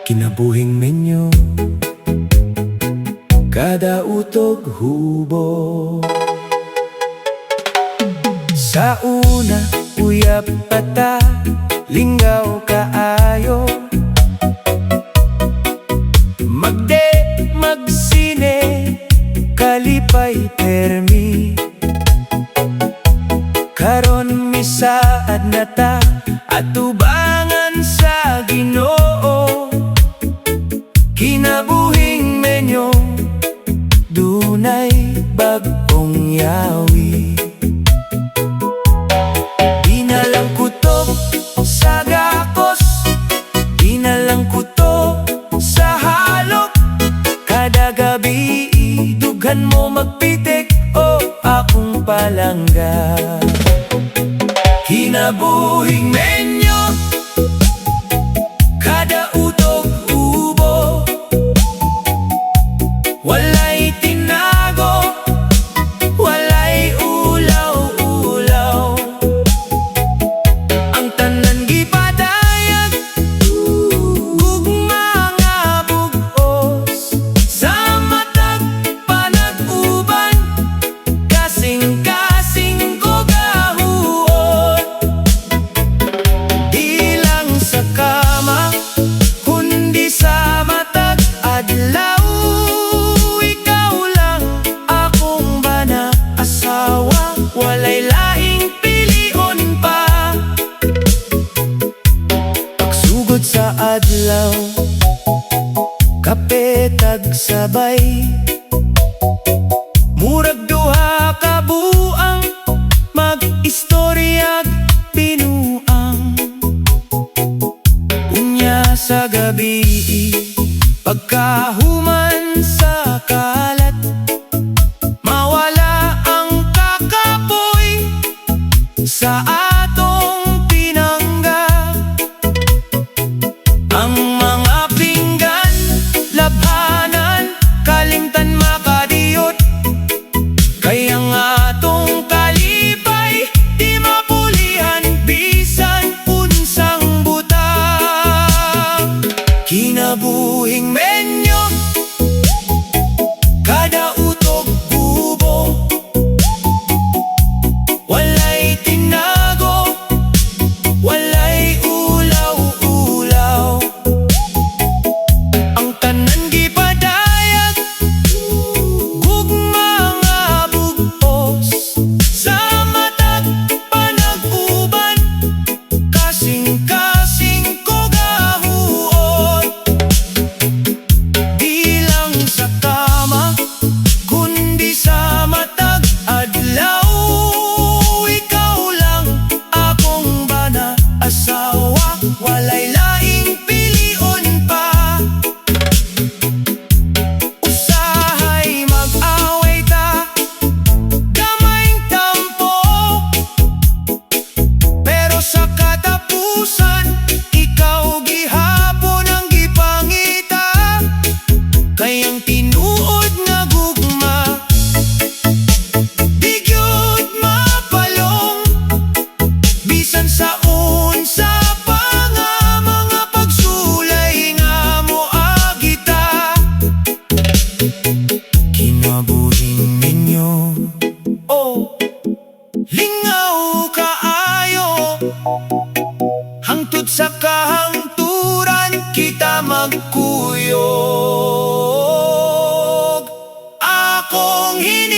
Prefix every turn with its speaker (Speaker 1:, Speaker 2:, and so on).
Speaker 1: kinabuhing menyo, kada utog hubo. Sa una, uyab pata, lingaw kaayo. Magde, magsine, kalipay permi. Karon misaad na ta, atubangan sa Ginoo. Kinabuhing menyo, dunay bag-ong yawi. Di na lang kutob sa gakos, di na lang kutob sa halok. Kada gabi, dughan mo magpitik o akong palangga. Kinabuhing menyo, kada utog ubo. Walay tinago, walay ulaw-ulaw. Ang tanan gipadayag, gugma nga bug-os. Sa matag panag-uban, kasing-kasing ko gahuon. Di lang sa kama, kundi sa matag adlaw. Walay laing pilion pa. Pagsugod sa adlaw, kape tagsabay. Murag duha ka buang, mag-istoryag binuang. Unya sa gabi, pagkahuman sa kalat, sa atong pinangga. Ang mga pinggan, labhanan, kalimtan makadiyot. Kaya ang atong kalipay, di mapulihan bisan unsang butang. Kinabuhing menyo, kada utog bubo. Walay tinago, walay ulaw-ulaw. Ang tanan gipadayag, gugma nga bug-os. Sa matag panag-uban, kasing-kasing ko gahuon. Di lang sa kama, kundi sa matag adlaw. Asawa, walay laing pilion pa. Usahay mag-away ta, gamayng tampo. Pero sa katapusan, ikaw gihapon ang gipangita. Kayang tinuod nga gugma, di gyud mapalong. Bisan sa kinabuhing menyo, oh, lingaw kaayo. Hangtod sa kahangturan, kita magkuyog. Akong hini